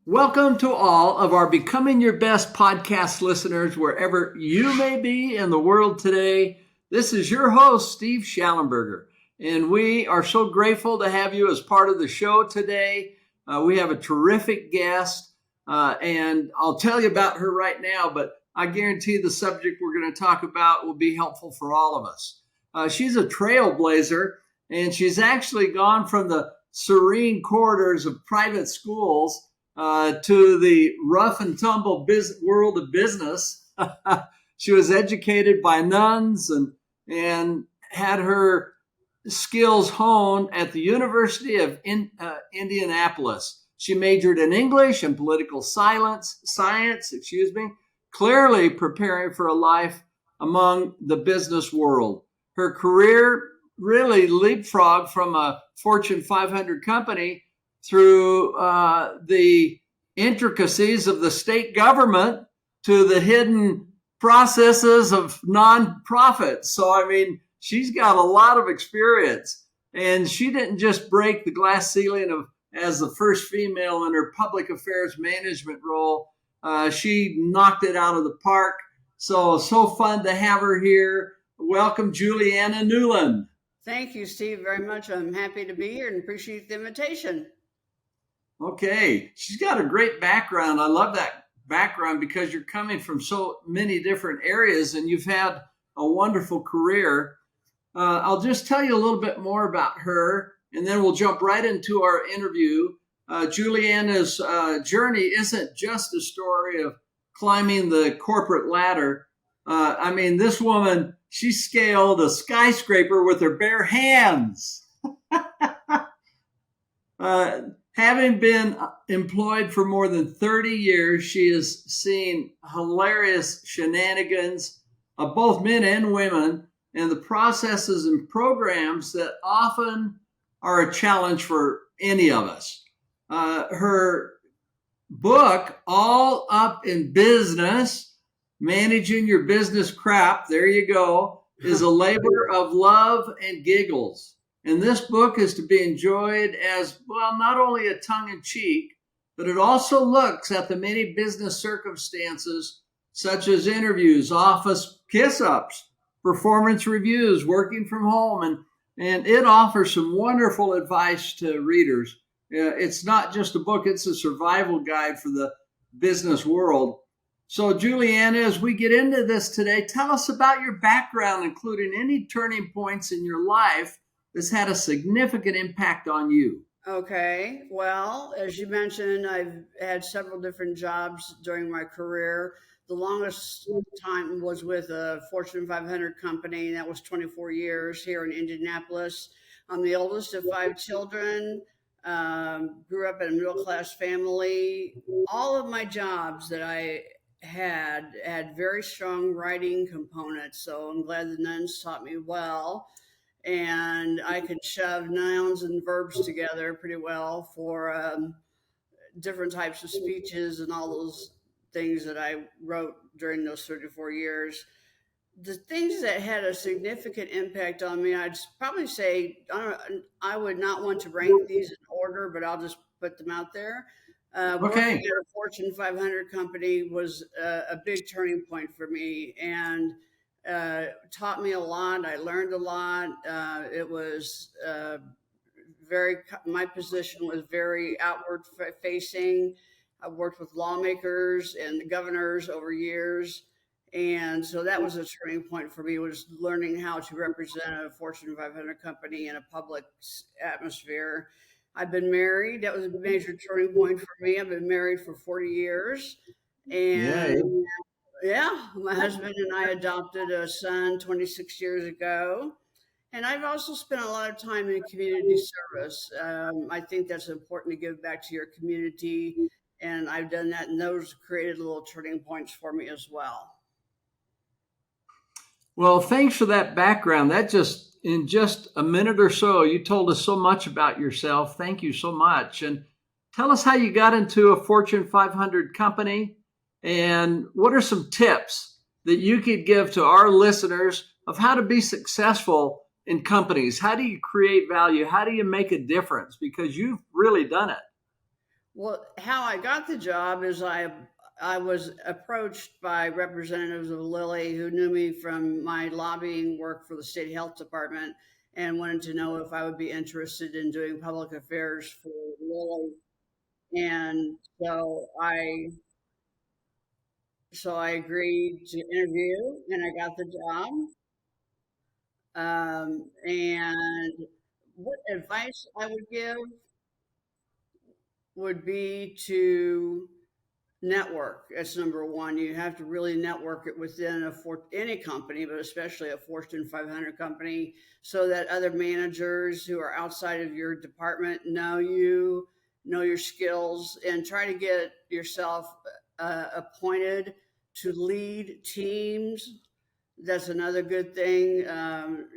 Welcome to all of our Becoming Your Best podcast listeners, wherever you may be in the world today. This is your host, Steve Schallenberger, and we are so grateful to have you as part of the show today. We have a terrific guest, and I'll tell you about her right now, but I guarantee the subject we're going to talk about will be helpful for all of us. She's a trailblazer, and she's actually gone from the serene corridors of private schools to the rough and tumble world of business. She was educated by nuns and had her skills honed at the University of Indianapolis. She majored in English and political science, clearly preparing for a life among the business world. Her career really leapfrogged from a Fortune 500 company through the intricacies of the state government to the hidden processes of nonprofits. So, I mean, she's got a lot of experience, and she didn't just break the glass ceiling as the first female in her public affairs management role. She knocked it out of the park. So fun to have her here. Welcome, Juliana Newland. Thank you, Steve, very much. I'm happy to be here and appreciate the invitation. Okay. She's got a great background. I love that background because you're coming from so many different areas and you've had a wonderful career. I'll just tell you a little bit more about her, and then we'll jump right into our interview. Juliana's journey isn't just a story of climbing the corporate ladder. This woman, she scaled a skyscraper with her bare hands. Having been employed for more than 30 years, she has seen hilarious shenanigans of both men and women and the processes and programs that often are a challenge for any of us. Her book, All Up in Business, Managing Your Business Crap, there you go, is a labor of love and giggles. And this book is to be enjoyed as, well, not only a tongue-in-cheek, but it also looks at the many business circumstances such as interviews, office kiss-ups, performance reviews, working from home, and it offers some wonderful advice to readers. It's not just a book, it's a survival guide for the business world. So, Juliana, as we get into this today, tell us about your background, including any turning points in your life that's had a significant impact on you. Okay. Well, as you mentioned, I've had several different jobs during my career. The longest time was with a Fortune 500 company. That was 24 years here in Indianapolis. I'm the oldest of 5 children. Grew up in a middle-class family. All of my jobs that I had very strong writing components. So I'm glad the nuns taught me well. And I could shove nouns and verbs together pretty well for different types of speeches and all those things that I wrote during those 34 years. The things that had a significant impact on me, I'd probably say, I would not want to rank these in order, but I'll just put them out there. Working at a Fortune 500 company was a big turning point for me, and taught me a lot. I learned a lot. It was my position was very outward facing. I worked with lawmakers and the governors over years. And so that was a turning point for me, was learning how to represent a Fortune 500 company in a public atmosphere. I've been married. That was a major turning point for me. I've been married for 40 years. And yeah, my husband and I adopted a son 26 years ago. And I've also spent a lot of time in community service. I think that's important to give back to your community. And I've done that, and those created little turning points for me as well. Well, thanks for that background. In just a minute or so, you told us so much about yourself. Thank you so much. And tell us how you got into a Fortune 500 company, and what are some tips that you could give to our listeners of how to be successful in companies? How do you create value? How do you make a difference? Because you've really done it. Well, how I got the job is I was approached by representatives of Lilly who knew me from my lobbying work for the state health department and wanted to know if I would be interested in doing public affairs for Lilly. And so I agreed to interview and I got the job. And what advice I would give would be to network. That's number one. You have to really network it within any company, but especially a Fortune 500 company, so that other managers who are outside of your department know you, know your skills, and try to get yourself appointed to lead teams. That's another good thing,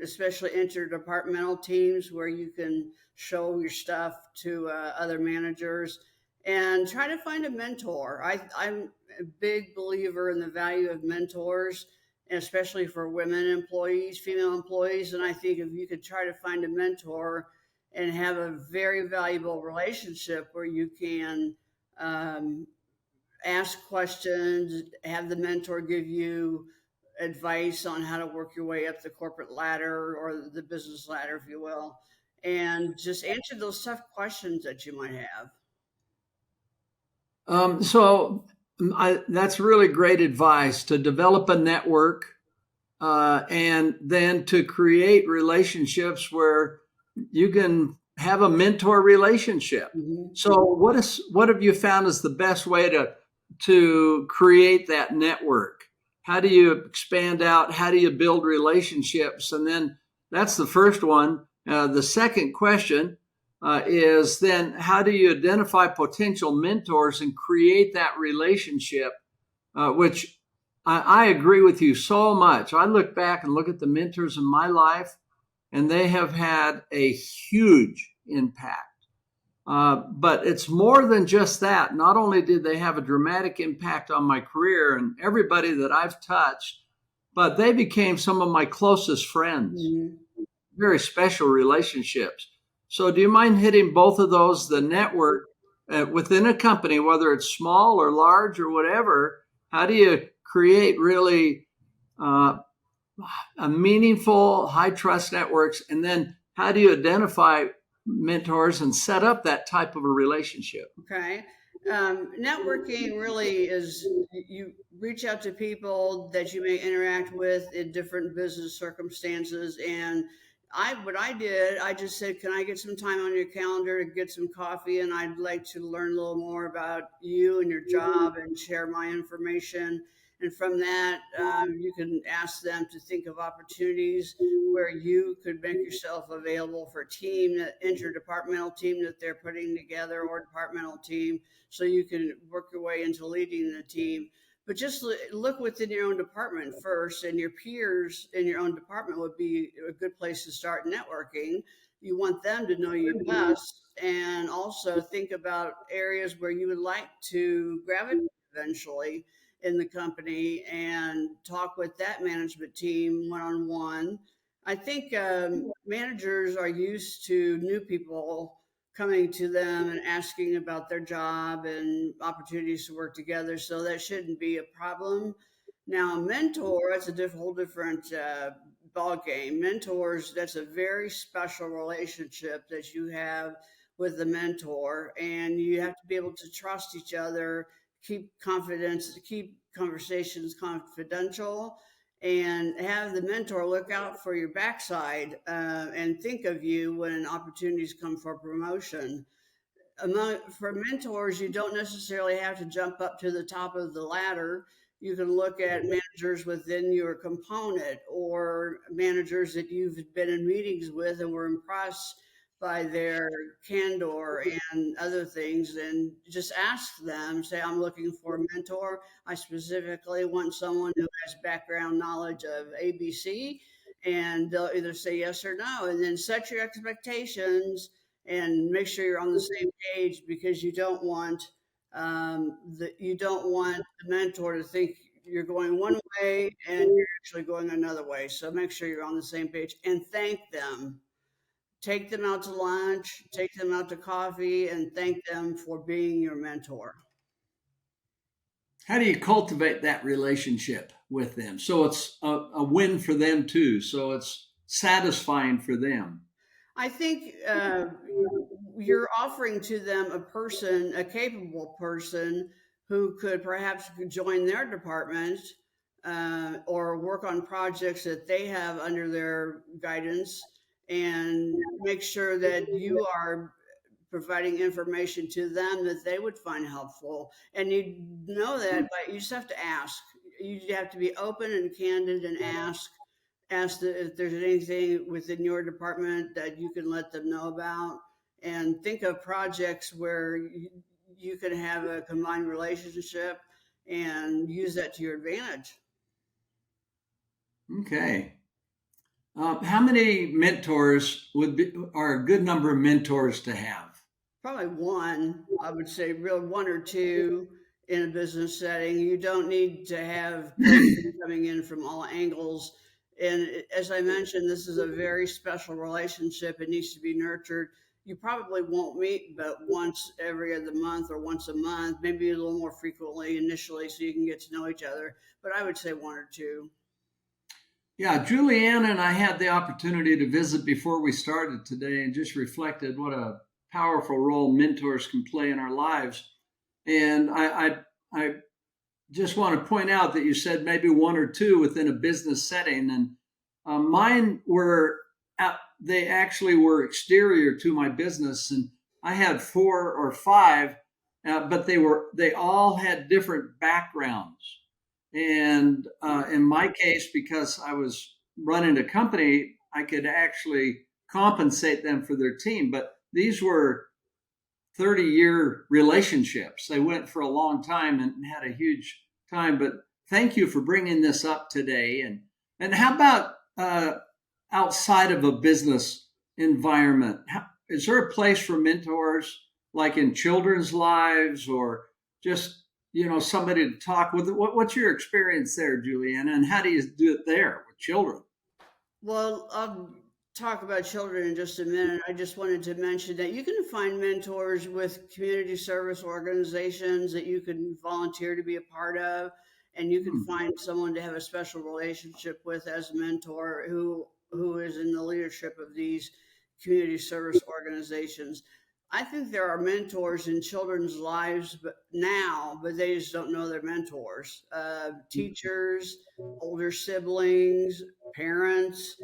especially interdepartmental teams where you can show your stuff to other managers and try to find a mentor. I'm a big believer in the value of mentors, especially for women employees, female employees. And I think if you could try to find a mentor and have a very valuable relationship where you can um, ask questions, have the mentor give you advice on how to work your way up the corporate ladder or the business ladder, if you will, and just answer those tough questions that you might have. That's really great advice to develop a network and then to create relationships where you can have a mentor relationship. Mhm. So, what have you found is the best way to create that network? How do you expand out? How do you build relationships? And then that's the first one. The second question is then how do you identify potential mentors and create that relationship, which I agree with you so much. I look back and look at the mentors in my life, and they have had a huge impact. But it's more than just that. Not only did they have a dramatic impact on my career and everybody that I've touched, but they became some of my closest friends, Mhm. very special relationships. So, do you mind hitting both of those? The network within a company, whether it's small or large or whatever, how do you create really uh, a meaningful, high trust networks? And then how do you identify mentors and set up that type of a relationship? Okay. Networking really is you reach out to people that you may interact with in different business circumstances. And what I did, I just said, can I get some time on your calendar to get some coffee? And I'd like to learn a little more about you and your job and share my information. And from that, you can ask them to think of opportunities where you could make yourself available for a team, that interdepartmental team that they're putting together, or departmental team, so you can work your way into leading the team. But just look within your own department first, and your peers in your own department would be a good place to start networking. You want them to know you best, and also think about areas where you would like to gravitate eventually in the company and talk with that management team one on one. I think managers are used to new people coming to them and asking about their job and opportunities to work together. So that shouldn't be a problem. Now, a mentor, that's a whole different ball game. Mentors, that's a very special relationship that you have with the mentor, and you have to be able to trust each other, keep conversations confidential, and have the mentor look out for your backside and think of you when opportunities come for promotion. For mentors, you don't necessarily have to jump up to the top of the ladder. You can look at managers within your component or managers that you've been in meetings with and were impressed by their candor and other things, and just ask them, say, I'm looking for a mentor. I specifically want someone who has background knowledge of ABC, and they'll either say yes or no. And then set your expectations and make sure you're on the same page, because you don't want the mentor to think you're going one way and you're actually going another way. So make sure you're on the same page and thank them. Take them out to lunch, take them out to coffee, and thank them for being your mentor. How do you cultivate that relationship with them so it's a win for them too? So it's satisfying for them. I think you're offering to them a person, a capable person who could perhaps join their department or work on projects that they have under their guidance, and make sure that you are providing information to them that they would find helpful. And you know that, but you just have to ask. You have to be open and candid and ask if there's anything within your department that you can let them know about, and think of projects where you can have a combined relationship and use that to your advantage. Okay. How many mentors are a good number of mentors to have? Probably one, I would say, real one or two in a business setting. You don't need to have coaching coming in from all angles. And as I mentioned, this is a very special relationship. It needs to be nurtured. You probably won't meet but once every other month or once a month, maybe a little more frequently initially so you can get to know each other. But I would say one or two. Yeah, Juliana and I had the opportunity to visit before we started today and just reflected what a powerful role mentors can play in our lives. And I just want to point out that you said maybe one or two within a business setting, and mine were they actually were exterior to my business, and I had four or five, but they all had different backgrounds. And in my case, because I was running a company, I could actually compensate them for their team. But these were 30-year relationships. They went for a long time and had a huge time. But thank you for bringing this up today. And how about outside of a business environment? Is there a place for mentors, like in children's lives, or just somebody to talk with? What's your experience there, Juliana, and how do you do it there with children? Well, I'll talk about children in just a minute. I just wanted to mention that you can find mentors with community service organizations that you can volunteer to be a part of, and you can Hmm. find someone to have a special relationship with as a mentor who is in the leadership of these community service organizations. I think there are mentors in children's lives but they just don't know they're mentors. Teachers, older siblings, parents,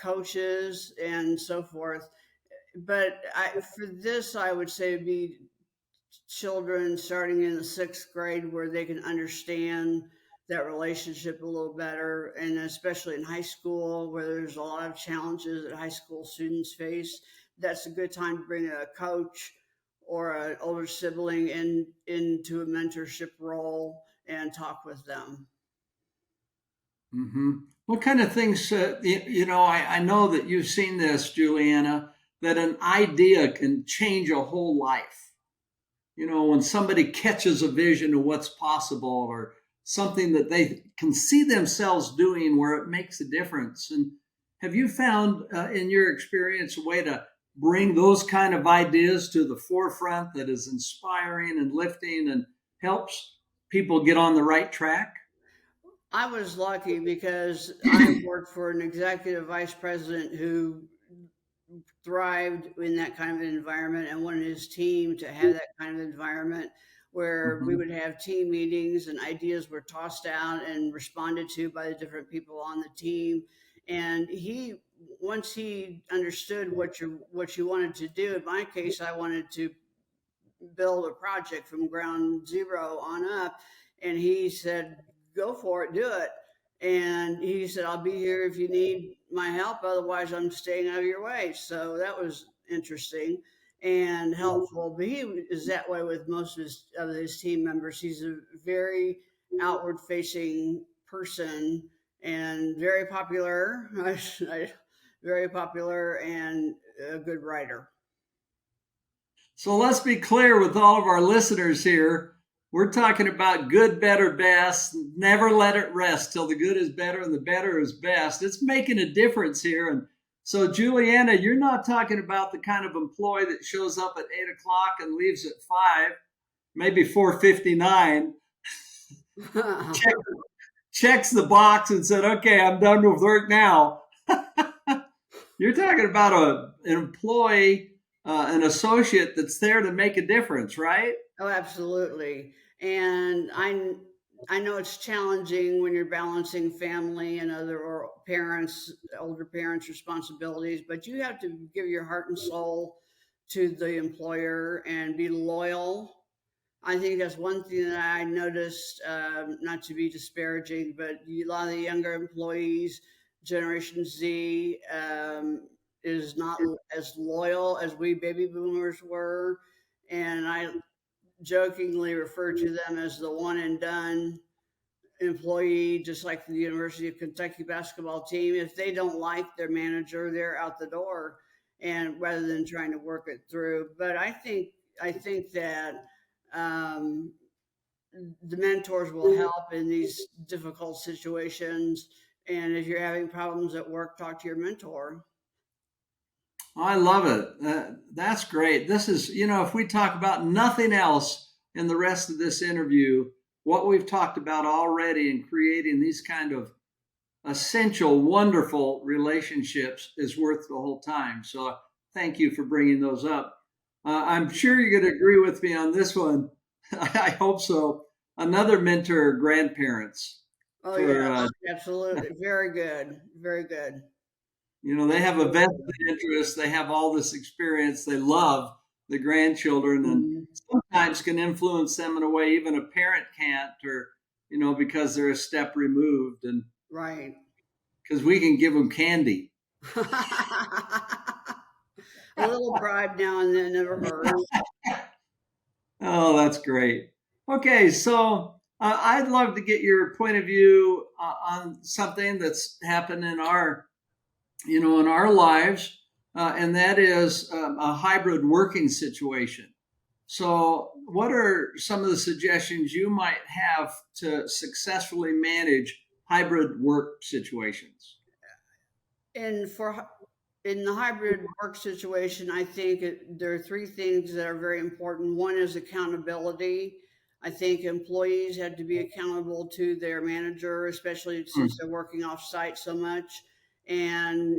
coaches, and so forth. But for this, I would say it'd be children starting in the sixth grade where they can understand that relationship a little better, and especially in high school where there's a lot of challenges that high school students face. That's a good time to bring a coach or an older sibling into a mentorship role and talk with them. Hmm. What kind of things, I know that you've seen this, Juliana, that an idea can change a whole life. When somebody catches a vision of what's possible or something that they can see themselves doing where it makes a difference. And have you found, in your experience, a way to bring those kind of ideas to the forefront that is inspiring and lifting and helps people get on the right track? I was lucky because I worked for an executive vice president who thrived in that kind of an environment and wanted his team to have that kind of environment where we Hmm. would have team meetings and ideas were tossed out and responded to by the different people on the team. And once he understood what you wanted to do, in my case, I wanted to build a project from ground zero on up. And he said, go for it, do it. And he said, I'll be here if you need my help. Otherwise, I'm staying out of your way. So that was interesting and helpful. But he is that way with most of his team members. He's a very outward facing person and very popular, very popular and a good writer. So let's be clear with all of our listeners here. We're talking about good, better, best. Never let it rest till the good is better and the better is best. It's making a difference here. And So Juliana, you're not talking about the kind of employee that shows up at 8 o'clock and leaves at 5, maybe 4:59, check, checks the box and said, "Okay, I'm done with work now." You're talking about an employee, an associate that's there to make a difference, right? Oh, absolutely. And I know it's challenging when you're balancing family and other or parents, older parents' responsibilities, but you have to give your heart and soul to the employer and be loyal. I think that's one thing that I noticed, not to be disparaging, but a lot of the younger employees, Generation Z, is not as loyal as we baby boomers were. And I jokingly refer to them as the one and done employee, just like the University of Kentucky basketball team. If they don't like their manager, they're out the door, and rather than trying to work it through. But I think that um, the mentors will help in these difficult situations. And if you're having problems at work, talk to your mentor. I love it. That's great. This is, if we talk about nothing else in the rest of this interview, what we've talked about already in creating these kind of essential, wonderful relationships is worth the whole time. So thank you for bringing those up. I'm sure you're going to agree with me on this one. I hope so. Another mentor, grandparents. Oh For yeah, absolutely, very good, very good. they have a vested interest. They have all this experience. They love the grandchildren, and Mhm. sometimes can influence them in a way even a parent can't, or because they're a step removed, and Right. because we can give them candy. A little bribe now and then never hurts. Oh, that's great. Okay, so I'd love to get your point of view on something that's happened in our lives, and that is a hybrid working situation. So, what are some of the suggestions you might have to successfully manage hybrid work situations? And in the hybrid work situation, I think there are three things that are very important. One is accountability. I think employees have to be accountable to their manager, especially Hmm. since they're working off site so much. And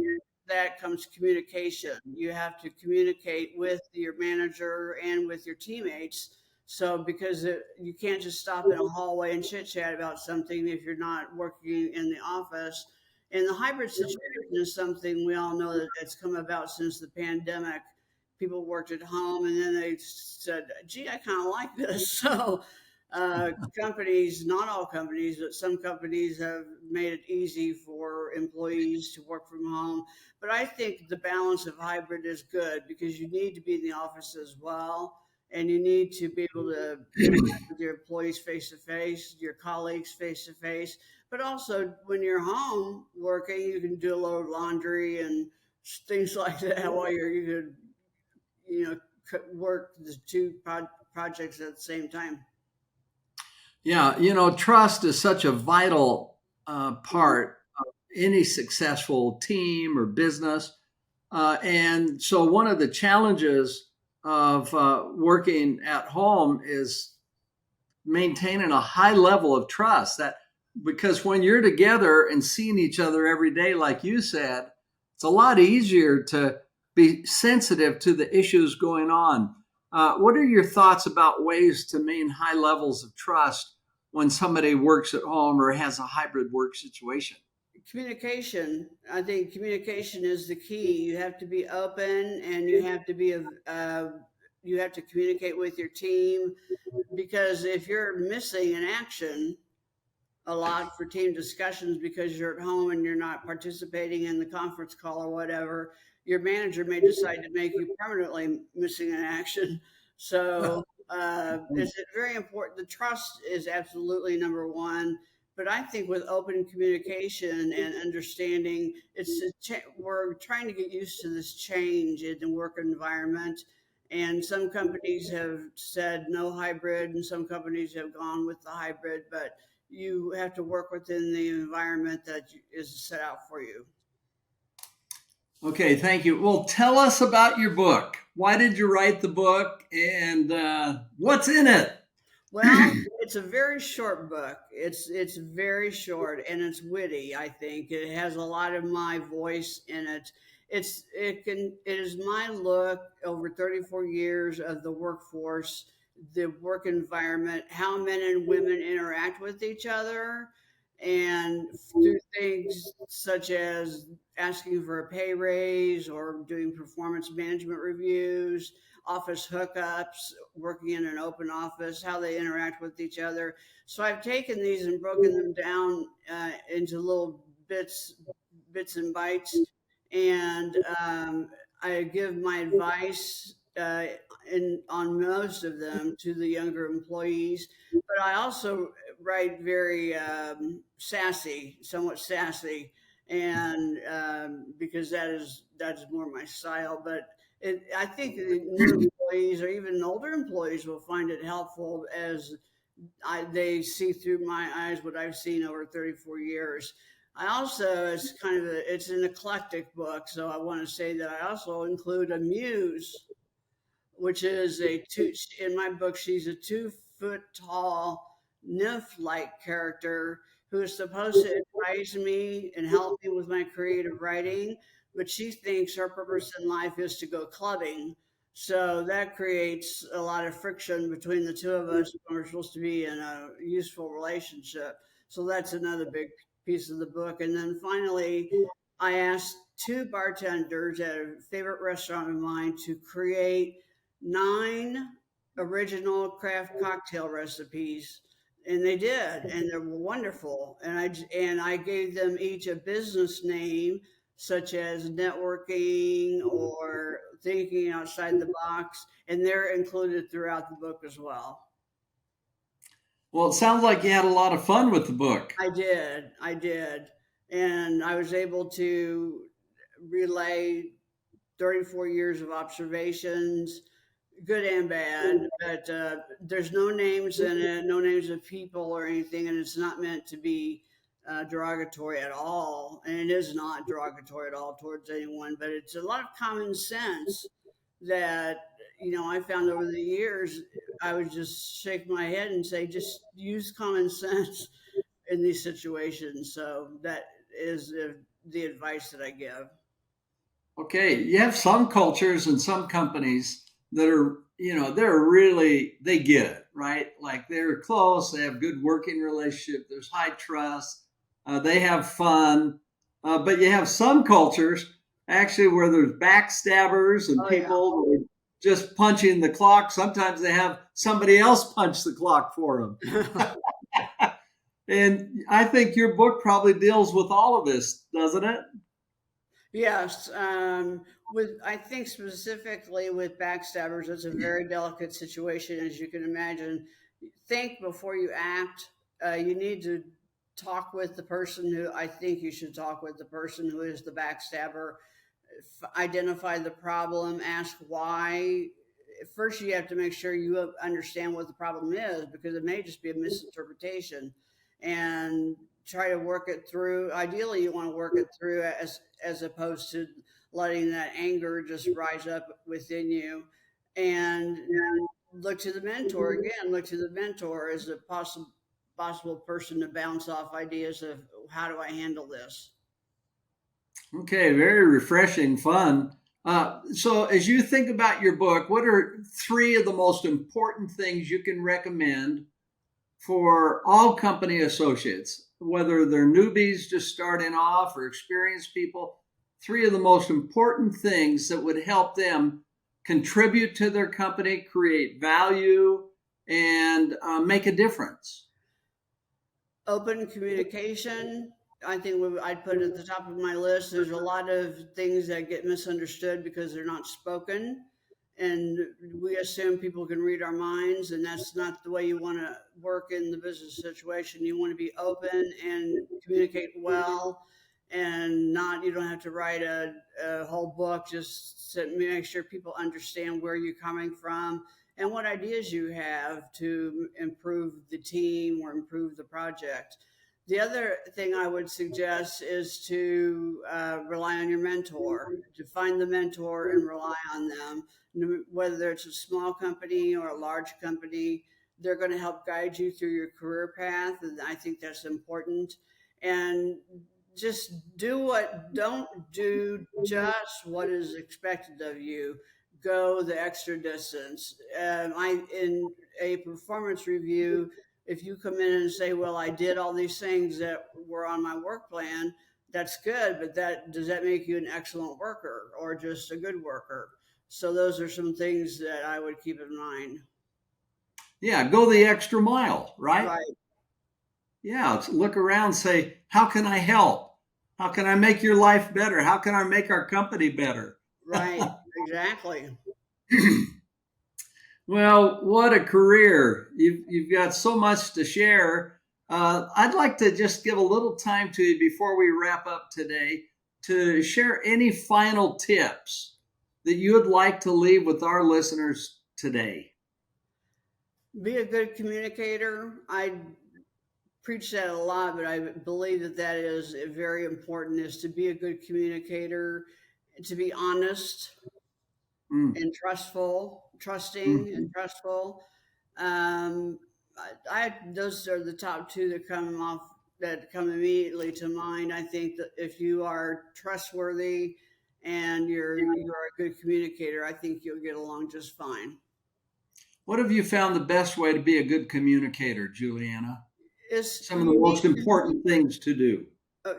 that comes communication. You have to communicate with your manager and with your teammates. So, because you can't just stop in a hallway and chit chat about something if you're not working in the office. And the hybrid situation is something we all know that that's come about since the pandemic. People worked at home and then they said, gee, I kind of like this. So, companies, not all companies, but some companies have made it easy for employees to work from home. But I think the balance of hybrid is good because you need to be in the office as well. And you need to be able to interact with your employees face to face, your colleagues face to face, but also, when you're home working, you can do a load of laundry and things like that while you could, work the two projects at the same time. Yeah, trust is such a vital part of any successful team or business. And so, one of the challenges of working at home is maintaining a high level of trust. That because when you're together and seeing each other every day, like you said, it's a lot easier to be sensitive to the issues going on. What are your thoughts about ways to maintain high levels of trust when somebody works at home or has a hybrid work situation? Communication. I think communication is the key. You have to be open, and you have to communicate with your team, because if you're missing an action a lot for team discussions because you're at home and you're not participating in the conference call or whatever, your manager may decide to make you permanently missing in action. So it's very important. The trust is absolutely number one. But I think with open communication and understanding, we're trying to get used to this change in the work environment. And some companies have said no hybrid, and some companies have gone with the hybrid. But you have to work within the environment that is set out for you. Okay, thank you. Well, tell us about your book. Why did you write the book, and what's in it? Well, it's a very short book. It's very short and it's witty, I think. It has a lot of my voice in it. It is my look over 34 years of the workforce, the work environment, how men and women interact with each other, and through things such as asking for a pay raise or doing performance management reviews, office hookups, working in an open office, how they interact with each other. So I've taken these and broken them down into little bits and bytes, and I give my advice on most of them to the younger employees. But I also write very sassy, somewhat sassy, and because that's more my style. But I think the new employees or even older employees will find it helpful as they see through my eyes what I've seen over 34 years. I also, it's an eclectic book, so I want to say that I also include a muse, which is in my book, she's a 2 foot tall nymph like character who is supposed to advise me and help me with my creative writing, but she thinks her purpose in life is to go clubbing. So that creates a lot of friction between the two of us when we're supposed to be in a useful relationship. So that's another big piece of the book. And then finally, I asked 2 bartenders at a favorite restaurant of mine to create 9 original craft cocktail recipes, and they did, and they were wonderful. And I gave them each a business name, such as networking or thinking outside the box, and they're included throughout the book as well. Well, it sounds like you had a lot of fun with the book. I did, and I was able to relay 34 years of observations, good and bad, but there's no names in it, no names of people or anything, and it's not meant to be derogatory at all, and it is not derogatory at all towards anyone, but it's a lot of common sense that I found over the years. I would just shake my head and say, just use common sense in these situations. So that is the advice that I give. Okay, you have some cultures and some companies that are, they're really, they get it, right? Like they're close, they have good working relationship, there's high trust, they have fun. But you have some cultures actually where there's backstabbers and Oh yeah. people who are just punching the clock. Sometimes they have somebody else punch the clock for them. And I think your book probably deals with all of this, doesn't it? Yes, with I think specifically with backstabbers, it's a very delicate situation, as you can imagine. Think before you act. You need to talk with the person who I think you should talk with the person who is the backstabber. Identify the problem, ask why. First, you have to make sure you understand what the problem is because it may just be a misinterpretation, and try to work it through. Ideally, you want to work it through as opposed to letting that anger just rise up within you. And look to the mentor again. Look to the mentor as a possible person to bounce off ideas of how do I handle this. Okay, very refreshing, fun. So, as you think about your book, what are 3 of the most important things you can recommend for all company associates, whether they're newbies just starting off or experienced people? 3 of the most important things that would help them contribute to their company, create value, and make a difference. Open communication. I think I'd put at the top of my list. There's a lot of things that get misunderstood because they're not spoken, and we assume people can read our minds, and that's not the way you want to work in the business situation. You want to be open and communicate well, and not you don't have to write a whole book. Just make sure people understand where you're coming from and what ideas you have to improve the team or improve the project. The other thing I would suggest is to rely on your mentor, to find the mentor and rely on them. Whether it's a small company or a large company, they're going to help guide you through your career path. And I think that's important. And just don't do just what is expected of you. Go the extra distance. In a performance review, if you come in and say, well, I did all these things that were on my work plan, that's good, but does that make you an excellent worker or just a good worker? So those are some things that I would keep in mind. Yeah, go the extra mile, right? Right. Yeah, look around, say, how can I help? How can I make your life better? How can I make our company better? Right. Exactly. Well, what a career. You've got so much to share. I'd like to just give a little time to you before we wrap up today to share any final tips that you would like to leave with our listeners today. Be a good communicator. I preach that a lot, but I believe that is very important, is to be a good communicator, to be honest Mm, and trusting mm. and trustful. Um, those are the top two that come immediately to mind. I think that if you are trustworthy and you're a good communicator, I think you'll get along just fine. What have you found the best way to be a good communicator, Juliana? It's Some of the most important things to do.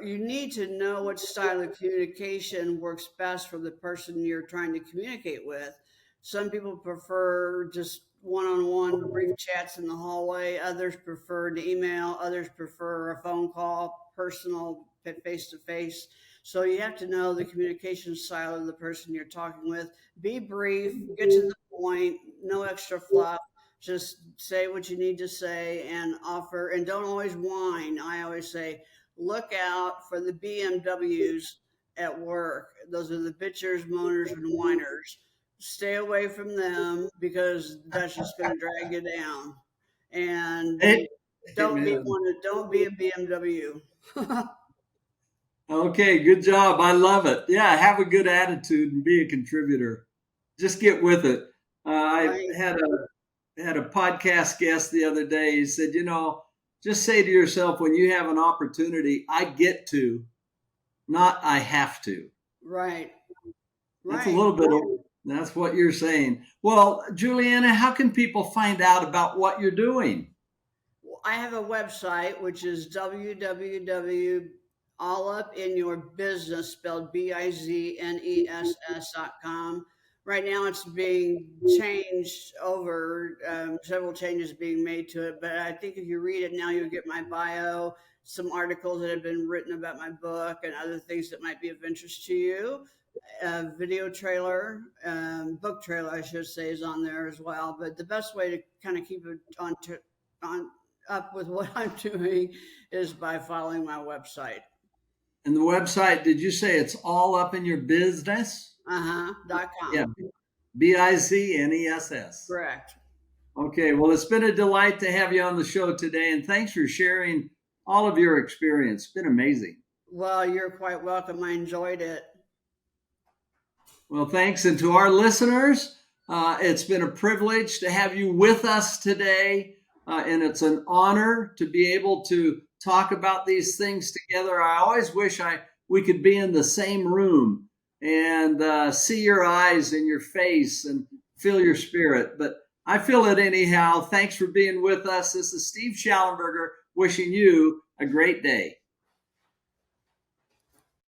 you need to know what style of communication works best for the person you're trying to communicate with. Some people prefer just one-on-one brief chats in the hallway. Others prefer to email. Others prefer a phone call, personal, face to face. So you have to know the communication style of the person you're talking with. Be brief, get to the point, no extra fluff. Just say what you need to say and offer, and don't always whine. I always say, look out for the BMWs at work. Those are the bitchers, moaners, and whiners. Stay away from them because that's just going to drag you down. And Amen. don't be a BMW. Okay, good job. I love it. Yeah, have a good attitude and be a contributor. Just get with it. I Right, had a podcast guest the other day. He said, just say to yourself when you have an opportunity, I get to, not I have to. right, That's a right. little bit of, that's what you're saying. Well, Juliana, how can people find out about what you're doing? Well, I have a website which is www.allupinyourbusiness, spelled BIZNESS.com. Right now it's being changed over, several changes being made to it. But I think if you read it now, you'll get my bio, some articles that have been written about my book, and other things that might be of interest to you. A video trailer, book trailer, I should say, is on there as well. But the best way to kind of keep it on up with what I'm doing is by following my website. And the website, did you say it's all up in your business? Yeah, .com. BIZNESS. Correct. Okay, well, it's been a delight to have you on the show today, and thanks for sharing all of your experience. It's been amazing. Well, you're quite welcome. I enjoyed it. Well, thanks. And to our listeners, it's been a privilege to have you with us today. And it's an honor to be able to talk about these things together. I always wish we could be in the same room and see your eyes and your face and feel your spirit. But I feel it anyhow. Thanks for being with us. This is Steve Schallenberger wishing you a great day.